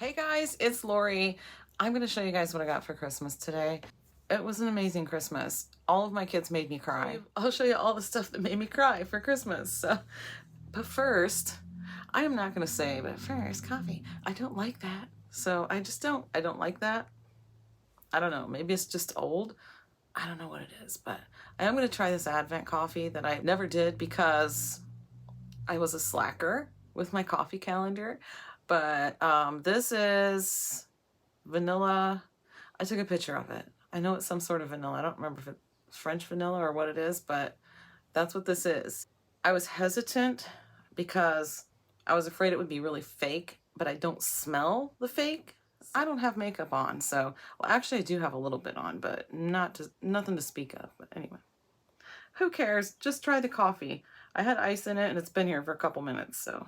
Hey guys, it's Lori. I'm going to show you guys what I got for Christmas today. It was an amazing Christmas. All of my kids made me cry. I'll show you all the stuff that made me cry for Christmas. But first, I am not going to say, but first, coffee. I don't like that. So I don't like that. I don't know. Maybe it's just old. I don't know what it is, but I am going to try this Advent coffee that I never did because I was a slacker with my coffee calendar. But this is vanilla. I took a picture of it. I know it's some sort of vanilla. I don't remember if it's French vanilla or what it is, but that's what this is. I was hesitant because I was afraid it would be really fake, but I don't smell the fake. I don't have makeup on, so, well, actually I do have a little bit on, but nothing to speak of. But anyway, who cares? Just try the coffee. I had ice in it and it's been here for a couple minutes, so.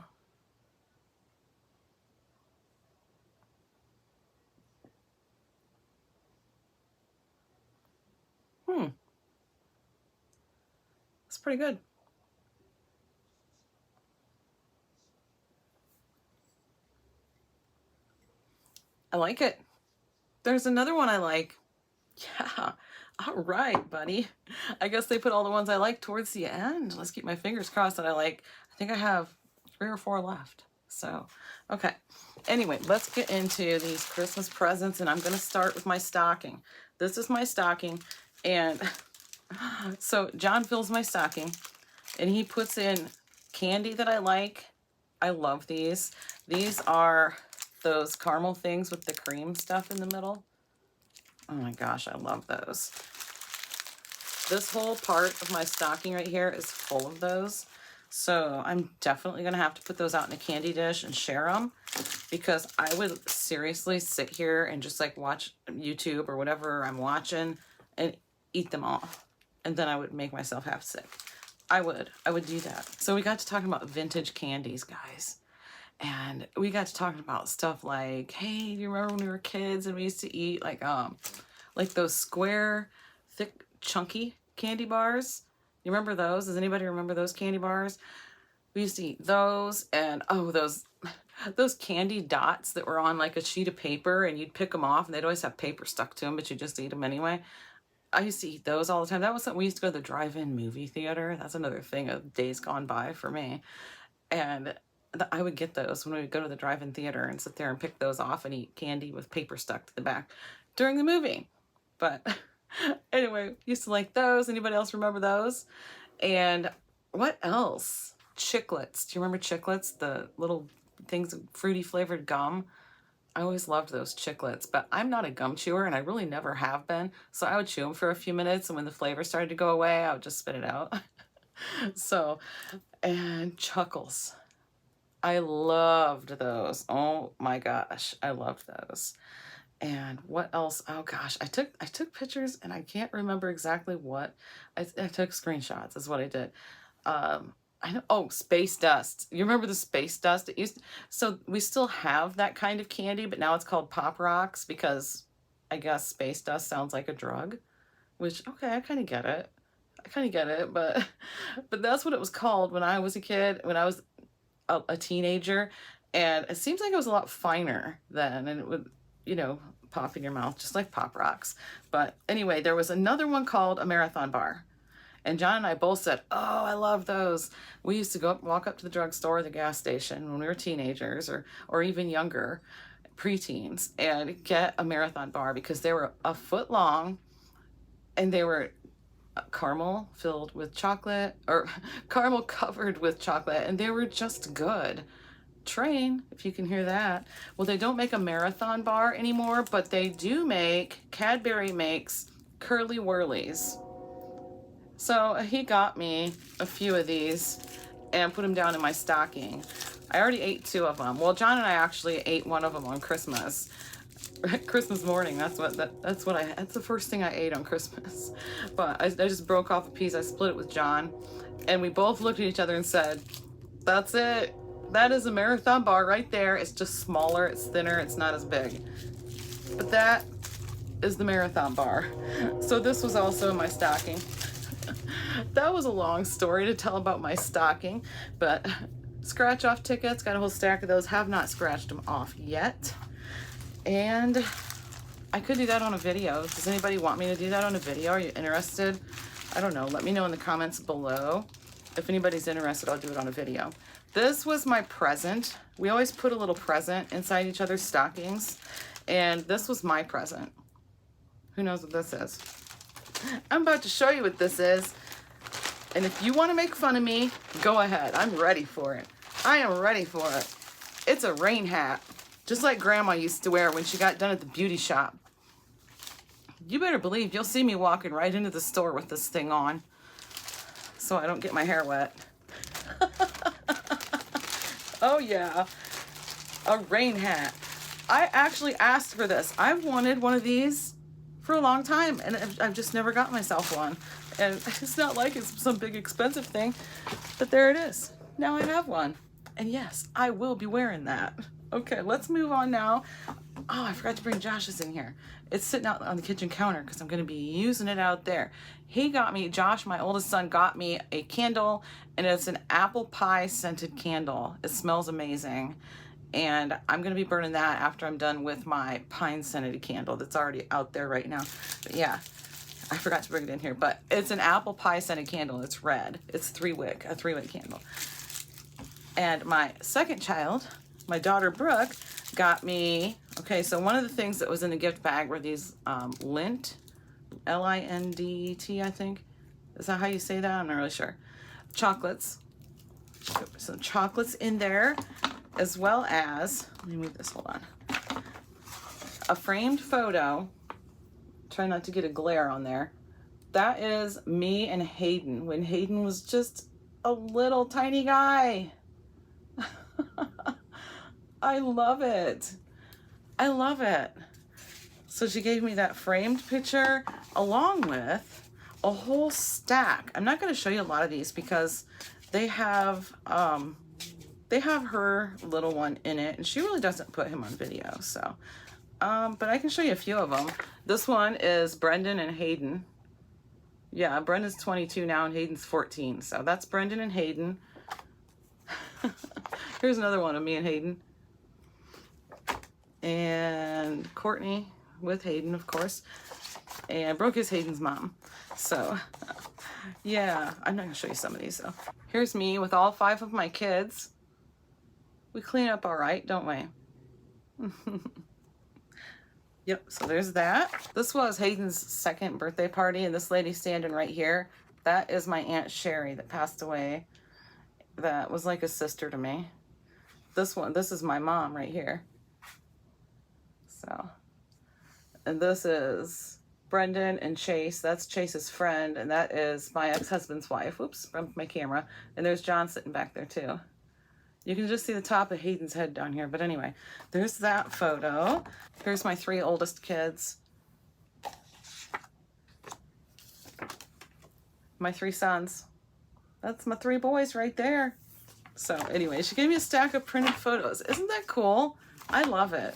It's pretty good. I like it. There's another one I like. Yeah. All right, buddy. I guess they put all the ones I like towards the end. Let's keep my fingers crossed that I like. I think I have 3 or 4 left. So, okay. Anyway, let's get into these Christmas presents, and I'm going to start with my stocking. This is my stocking, and so John fills my stocking, and he puts in candy that I like. I love these. These are those caramel things with the cream stuff in the middle. Oh my gosh, I love those. This whole part of my stocking right here is full of those. So I'm definitely going to have to put those out in a candy dish and share them, because I would seriously sit here and just like watch YouTube or whatever I'm watching and eat them all. And then I would make myself half sick. I would do that. So we got to talking about vintage candies, guys. And we got to talking about stuff like, hey, do you remember when we were kids and we used to eat like those square, thick, chunky candy bars? You remember those? Does anybody remember those candy bars? We used to eat those, and oh, those candy dots that were on like a sheet of paper, and you'd pick them off, and they'd always have paper stuck to them, but you just eat them anyway. I used to eat those all the time. That was something we used to go to the drive-in movie theater. That's another thing of days gone by for me. And I would get those when we would go to the drive-in theater and sit there and pick those off and eat candy with paper stuck to the back during the movie. But anyway, used to like those. Anybody else remember those? And what else? Chiclets. Do you remember chiclets? The little things of fruity flavored gum. I always loved those chiclets, but I'm not a gum chewer and I really never have been. So I would chew them for a few minutes, and when the flavor started to go away, I would just spit it out. So, and Chuckles. I loved those. Oh my gosh, I loved those. And what else? Oh gosh, I took pictures and I can't remember exactly what. I took screenshots is what I did. I know. Oh, space dust. You remember the space dust? So we still have that kind of candy, but now it's called Pop Rocks because I guess space dust sounds like a drug, which, okay, I kind of get it, but that's what it was called when I was a kid, when I was a teenager, and it seems like it was a lot finer then, and it would, pop in your mouth just like Pop Rocks. But anyway, there was another one called a Marathon Bar, and John and I both said, oh, I love those. We used to walk up to the drugstore or the gas station when we were teenagers, or even younger, preteens, and get a Marathon Bar because they were a foot long, and they were caramel filled with chocolate, or caramel covered with chocolate, and they were just good. Train, if you can hear that. Well, they don't make a Marathon Bar anymore, but they do Cadbury makes Curly Whirlies. So he got me a few of these and put them down in my stocking. I already ate 2 of them. Well, John and I actually ate one of them on Christmas. Christmas morning. That's the first thing I ate on Christmas. But I just broke off a piece. I split it with John, and we both looked at each other and said, that's it. That is a Marathon Bar right there. It's just smaller, it's thinner, it's not as big. But that is the Marathon Bar. So this was also in my stocking. That was a long story to tell about my stocking, but scratch off tickets, got a whole stack of those. Have not scratched them off yet. And I could do that on a video. Does anybody want me to do that on a video? Are you interested? I don't know. Let me know in the comments below. If anybody's interested, I'll do it on a video. This was my present. We always put a little present inside each other's stockings. And this was my present. Who knows what this is? I'm about to show you what this is. And if you want to make fun of me, go ahead. I'm ready for it. I am ready for it. It's a rain hat. Just like Grandma used to wear when she got done at the beauty shop. You better believe you'll see me walking right into the store with this thing on. So I don't get my hair wet. Oh yeah. A rain hat. I actually asked for this. I've wanted one of these for a long time, and I've just never got myself one. And it's not like it's some big expensive thing, but there it is. Now I have one. And yes, I will be wearing that. Okay, let's move on now. Oh, I forgot to bring Josh's in here. It's sitting out on the kitchen counter because I'm going to be using it out there. He got me, Josh, my oldest son, got me a candle, and it's an apple pie scented candle. It smells amazing. And I'm going to be burning that after I'm done with my pine scented candle that's already out there right now. But yeah, I forgot to bring it in here. But it's an apple pie scented candle. It's red. It's a 3-wick candle. And my second child, my daughter Brooke, got me, okay, so one of the things that was in the gift bag were these lint, L-I-N-D-T, I think. Is that how you say that? I'm not really sure. Chocolates. Some chocolates in there, as well as, let me move this, hold on. A framed photo. Try not to get a glare on there. That is me and Hayden when Hayden was just a little tiny guy. I love it. I love it. So she gave me that framed picture along with a whole stack. I'm not going to show you a lot of these because they have her little one in it, and she really doesn't put him on video. So, but I can show you a few of them. This one is Brendan and Hayden. Yeah, Brendan's 22 now and Hayden's 14. So that's Brendan and Hayden. Here's another one of me and Hayden. And Courtney with Hayden, of course. And Brooke is Hayden's mom. So, yeah, I'm not going to show you some of these, though. Here's me with all 5 of my kids. We clean up all right, don't we? Yep, so there's that. This was Hayden's 2nd birthday party, and this lady standing right here, that is my Aunt Sherry that passed away. That was like a sister to me. This is my mom right here. So, and this is Brendan and Chase. That's Chase's friend, and that is my ex-husband's wife. Whoops, from my camera. And there's John sitting back there too. You can just see the top of Hayden's head down here. But anyway, there's that photo. Here's my 3 oldest kids. My 3 sons. That's my 3 boys right there. So anyway, she gave me a stack of printed photos. Isn't that cool? I love it.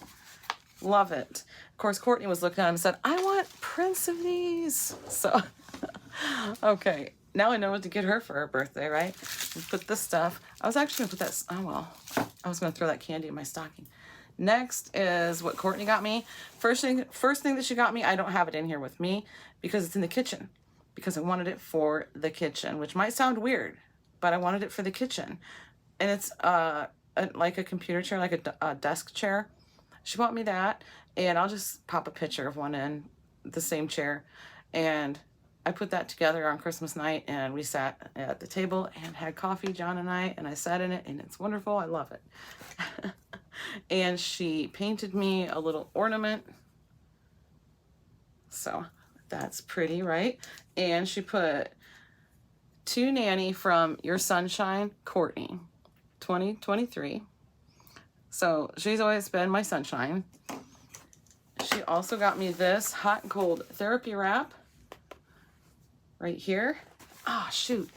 Love it. Of course, Courtney was looking at them and said, I want prints of these. So, okay. Now I know what to get her for her birthday, right? We'll put this stuff. I was actually going to put that, oh well. I was going to throw that candy in my stocking. Next is what Courtney got me. First thing that she got me, I don't have it in here with me because it's in the kitchen. Because I wanted it for the kitchen, which might sound weird, but I wanted it for the kitchen. And it's like a computer chair, like a desk chair. She bought me that, and I'll just pop a picture of one in the same chair. And I put that together on Christmas night, and we sat at the table and had coffee, John and I sat in it, and it's wonderful. I love it. And she painted me a little ornament. So that's pretty, right? And she put to Nanny from Your Sunshine, Courtney, 2023. So she's always been my sunshine. She also got me this hot and cold therapy wrap right here. Oh, shoot.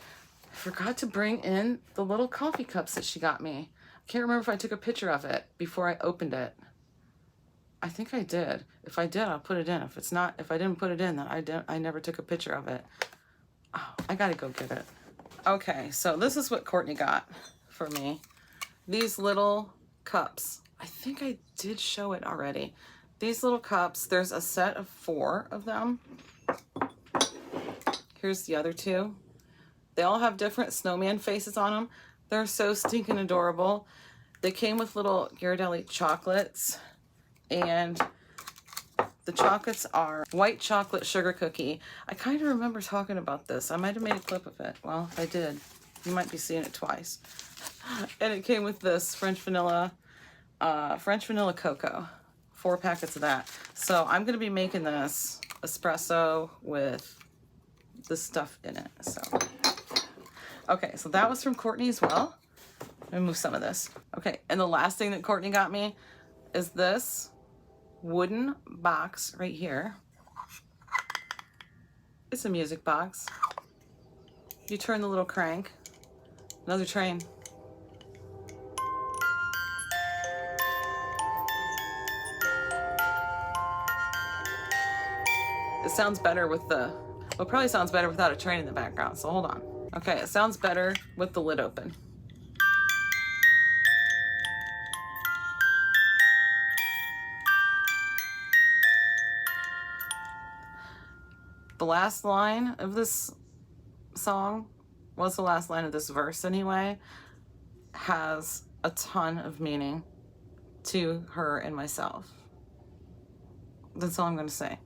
I forgot to bring in the little coffee cups that she got me. I can't remember if I took a picture of it before I opened it. I think I did. If I did, I'll put it in. If I didn't put it in, then I never took a picture of it. Oh, I gotta go get it. Okay, so this is what Courtney got for me. These little cups. I think I did show it already. These little cups, there's a set of 4 of them. Here's the other 2. They all have different snowman faces on them. They're so stinking adorable. They came with little Ghirardelli chocolates, and the chocolates are white chocolate sugar cookie. I kind of remember talking about this. I might have made a clip of it. Well, if I did, you might be seeing it twice. And it came with this French vanilla cocoa. 4 packets of that. So I'm going to be making this espresso with the stuff in it. So, okay, so that was from Courtney as well. Let me move some of this. Okay, and the last thing that Courtney got me is this wooden box right here. It's a music box. You turn the little crank. Another train. It sounds better with the, well, it probably sounds better without a train in the background, so hold on. Okay, it sounds better with the lid open. The last line of this song, what's the last line of this verse anyway, has a ton of meaning to her and myself. That's all I'm going to say.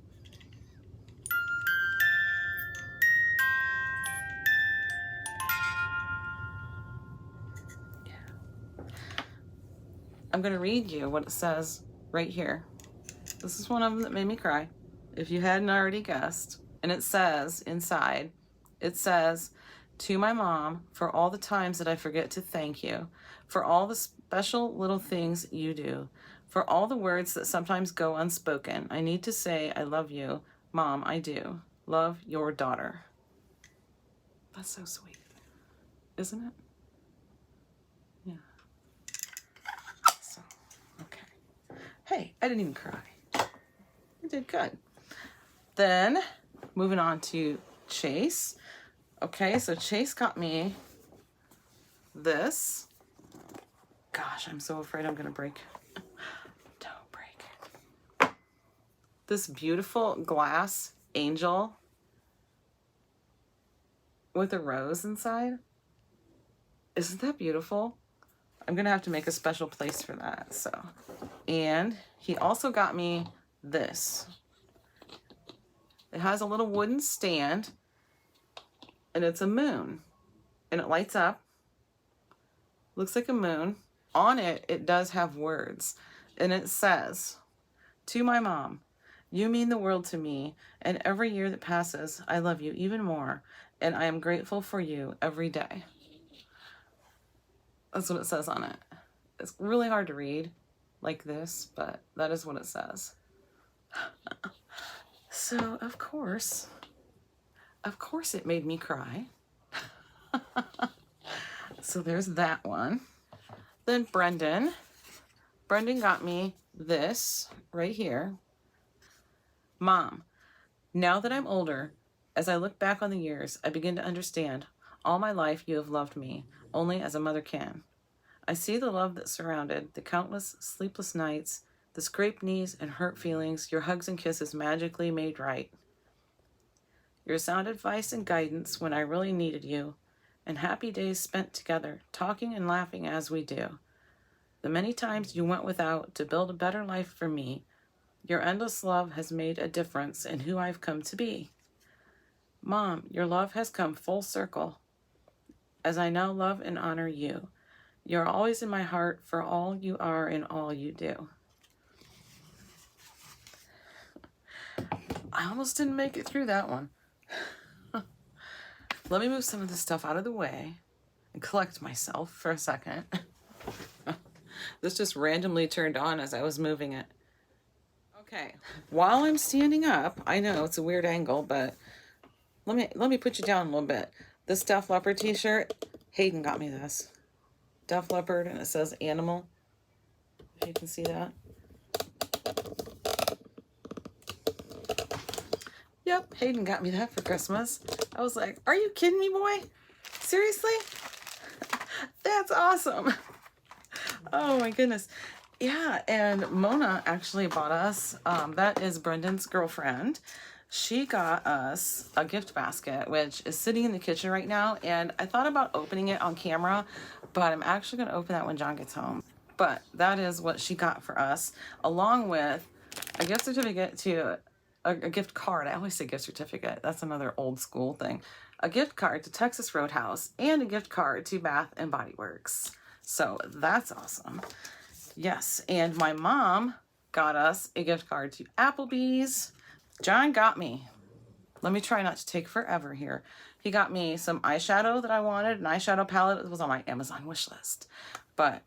I'm going to read you what it says right here. This is one of them that made me cry, if you hadn't already guessed. And it says inside, it says, "To my mom, for all the times that I forget to thank you, for all the special little things you do, for all the words that sometimes go unspoken, I need to say I love you. Mom, I do. Love, your daughter." That's so sweet, isn't it? Yeah. So, okay. Hey, I didn't even cry. I did good. Then, moving on to Chase. Okay, so Chase got me this. Gosh, I'm so afraid I'm gonna break. Don't break. This beautiful glass angel with a rose inside. Isn't that beautiful? I'm gonna have to make a special place for that, so. And he also got me this. It has a little wooden stand, and it's a moon, and it lights up. Looks like a moon. On it, it does have words, and it says, "To my mom, you mean the world to me, and every year that passes, I love you even more, and I am grateful for you every day." That's what it says on it. It's really hard to read like this, but that is what it says. So, of course it made me cry. So there's that one. Then Brendan got me this right here. "Mom, now that I'm older, as I look back on the years, I begin to understand. All my life you have loved me, only as a mother can. I see the love that surrounded the countless sleepless nights, the scraped knees and hurt feelings your hugs and kisses magically made right. Your sound advice and guidance when I really needed you, and happy days spent together, talking and laughing as we do. The many times you went without to build a better life for me, your endless love has made a difference in who I've come to be. Mom, your love has come full circle, as I now love and honor you. You're always in my heart for all you are and all you do." I almost didn't make it through that one. Let me move some of this stuff out of the way and collect myself for a second. This just randomly turned on as I was moving it. Okay, while I'm standing up, I know it's a weird angle, but let me put you down a little bit. This Def Leppard t-shirt, Hayden got me this. Def Leppard, and it says animal. If you can see that. Yep, Hayden got me that for Christmas. I was like, are you kidding me, boy? Seriously? That's awesome. Oh my goodness. Yeah, and Mona actually bought us, that is Brendan's girlfriend. She got us a gift basket, which is sitting in the kitchen right now. And I thought about opening it on camera, but I'm actually going to open that when John gets home. But that is what she got for us, along with a gift certificate to a gift card. I always say gift certificate. That's another old school thing. A gift card to Texas Roadhouse and a gift card to Bath and Body Works. So that's awesome. Yes, and my mom got us a gift card to Applebee's. John got me, let me try not to take forever here. He got me some eyeshadow that I wanted, an eyeshadow palette that was on my Amazon wish list. But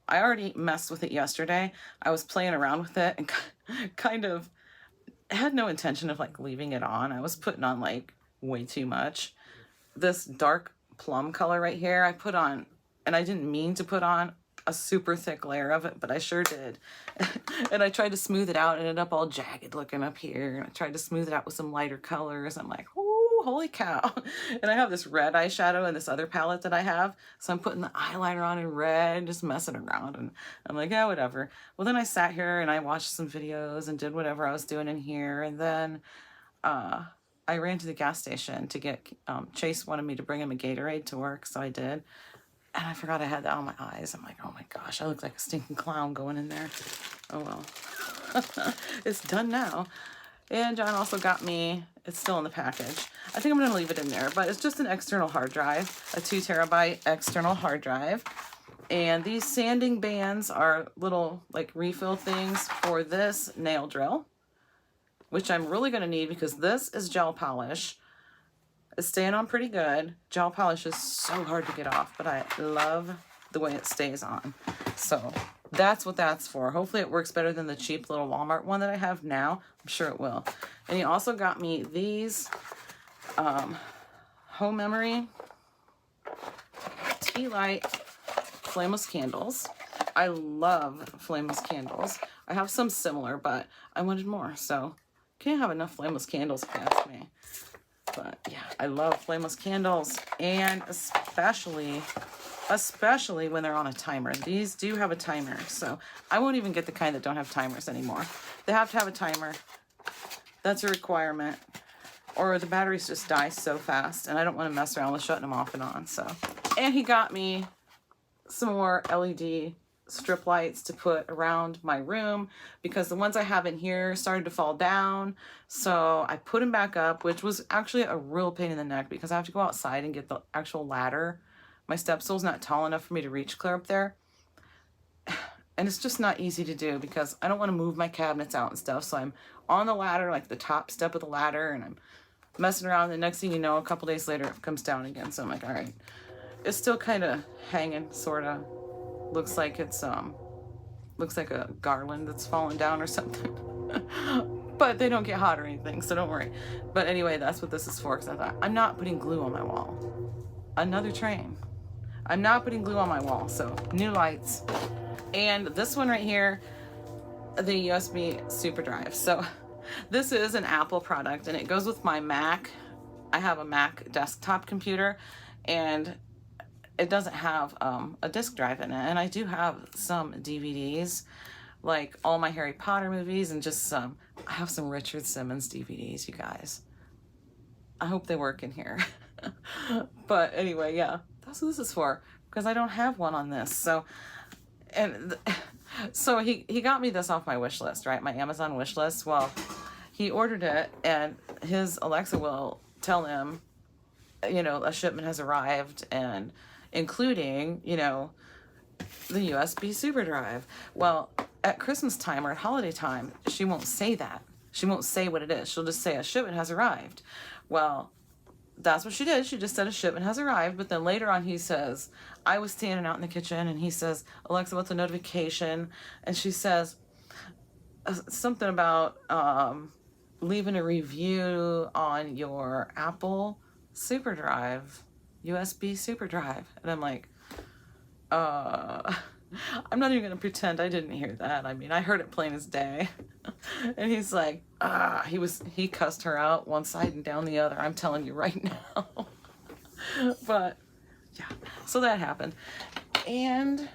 I already messed with it yesterday. I was playing around with it and kind of had no intention of like leaving it on. I was putting on like way too much. This dark plum color right here, I put on, and I didn't mean to put on a super thick layer of it, but I sure did. And I tried to smooth it out, and it ended up all jagged looking up here. And I tried to smooth it out with some lighter colors. I'm like, oh, holy cow. And I have this red eyeshadow in this other palette that I have. So I'm putting the eyeliner on in red, just messing around. And I'm like, yeah, whatever. Well, then I sat here and I watched some videos and did whatever I was doing in here. And then I ran to the gas station to get, Chase wanted me to bring him a Gatorade to work, so I did. And I forgot I had that on my eyes. I'm like, oh my gosh, I look like a stinking clown going in there. Oh well. It's done now. And John also got me, it's still in the package. I think I'm going to leave it in there, but it's just an external hard drive, a 2 terabyte external hard drive. And these sanding bands are little like refill things for this nail drill, which I'm really going to need because this is gel polish. It's staying on pretty good. Gel polish is so hard to get off, but I love the way it stays on. So that's what that's for. Hopefully it works better than the cheap little Walmart one that I have now. I'm sure it will. And he also got me these Home Memory Tea Light flameless candles. I love flameless candles. I have some similar, but I wanted more, so can't have enough flameless candles if you ask me. But yeah, I love flameless candles, and especially when they're on a timer. These do have a timer, so I won't even get the kind that don't have timers anymore. They have to have a timer. That's a requirement, or the batteries just die so fast, and I don't want to mess around with shutting them off and on. So, and he got me some more LED strip lights to put around my room because the ones I have in here started to fall down. So I put them back up, which was actually a real pain in the neck because I have to go outside and get the actual ladder. My step stool's not tall enough for me to reach clear up there. And it's just not easy to do because I don't want to move my cabinets out and stuff. So I'm on the ladder, like the top step of the ladder, and I'm messing around. The next thing you know, a couple days later, it comes down again. So I'm like, all right, it's still kind of hanging, sort of. Looks like it's looks like a garland that's fallen down or something. But they don't get hot or anything, so don't worry. But anyway, that's what this is for, because I thought, I'm not putting glue on my wall. Another train. I'm not putting glue on my wall, so new lights. And this one right here, the USB super drive. So this is an Apple product, and it goes with my Mac. I have a Mac desktop computer, and it doesn't have a disk drive in it. And I do have some DVDs, like all my Harry Potter movies, and just some, I have some Richard Simmons DVDs, you guys. I hope they work in here. But anyway, yeah, that's what this is for, because I don't have one on this. So, and so he got me this off my wish list, right? My Amazon wish list. Well, he ordered it, and his Alexa will tell him, you know, a shipment has arrived, and including, you know, the USB super drive. Well, at Christmas time or at holiday time, she won't say that. She won't say what it is. She'll just say a shipment has arrived. Well, that's what she did. She just said a shipment has arrived. But then later on, he says, I was standing out in the kitchen, and he says, Alexa, what's a notification? And she says something about leaving a review on your Apple super drive, USB super drive. And I'm like, I'm not even gonna pretend I didn't hear that. I mean, I heard it plain as day. And he's like, he cussed her out one side and down the other. I'm telling you right now. But yeah, so that happened. And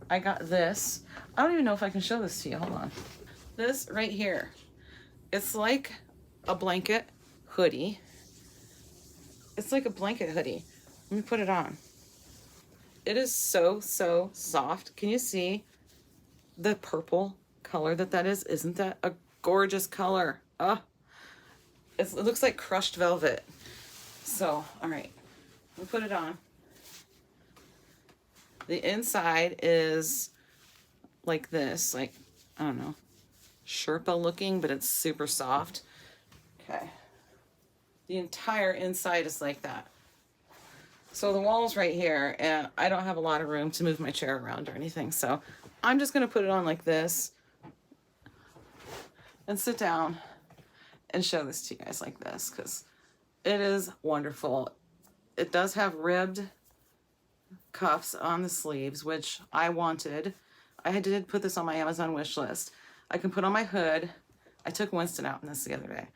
I got this. I don't even know if I can show this to you. Hold on. This right here, it's like a blanket hoodie. It's like a blanket hoodie. Let me put it on. It is so soft. Can you see the purple color that is? Isn't that a gorgeous color? It looks like crushed velvet. So, all right, let me put it on. The inside is like this, like, I don't know, Sherpa looking, but it's super soft. Okay. The entire inside is like that. So the wall's right here, and I don't have a lot of room to move my chair around or anything. So I'm just going to put it on like this and sit down and show this to you guys like this, because it is wonderful. It does have ribbed cuffs on the sleeves, which I wanted. I did put this on my Amazon wish list. I can put on my hood. I took Winston out in this the other day.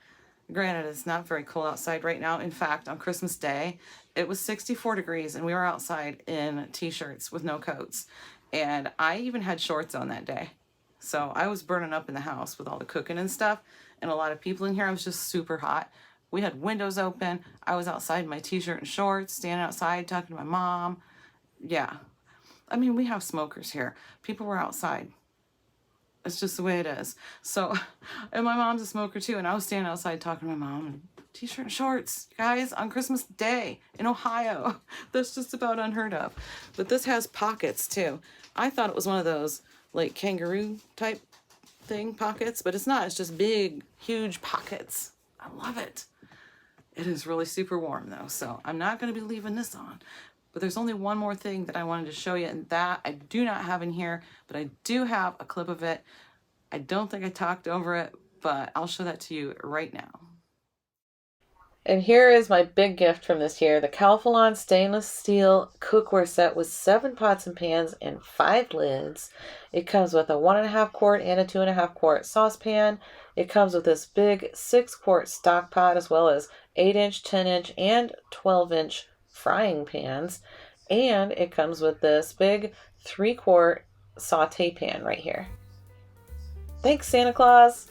Granted, it's not very cold outside right now. In fact, on Christmas Day, it was 64 degrees and we were outside in t-shirts with no coats. And I even had shorts on that day. So I was burning up in the house with all the cooking and stuff. And a lot of people in here. I was just super hot. We had windows open. I was outside in my t-shirt and shorts, standing outside talking to my mom. Yeah. I mean, we have smokers here. People were outside. It's just the way it is. So, and my mom's a smoker too. And I was standing outside talking to my mom in t-shirt and shorts, guys, on Christmas Day in Ohio. That's just about unheard of. But this has pockets too. I thought it was one of those like kangaroo type thing pockets, but it's not. It's just big, huge pockets. I love it. It is really super warm though. So I'm not going to be leaving this on. But there's only one more thing that I wanted to show you, and that I do not have in here, but I do have a clip of it. I don't think I talked over it, but I'll show that to you right now. And here is my big gift from this year, the Calphalon stainless steel cookware set with 7 pots and pans and 5 lids. It comes with a 1.5 quart and a 2.5 quart saucepan. It comes with this big 6 quart stock pot, as well as 8-inch, 10-inch, and 12-inch frying pans. And it comes with this big 3 quart saute pan right here. Thanks, Santa Claus!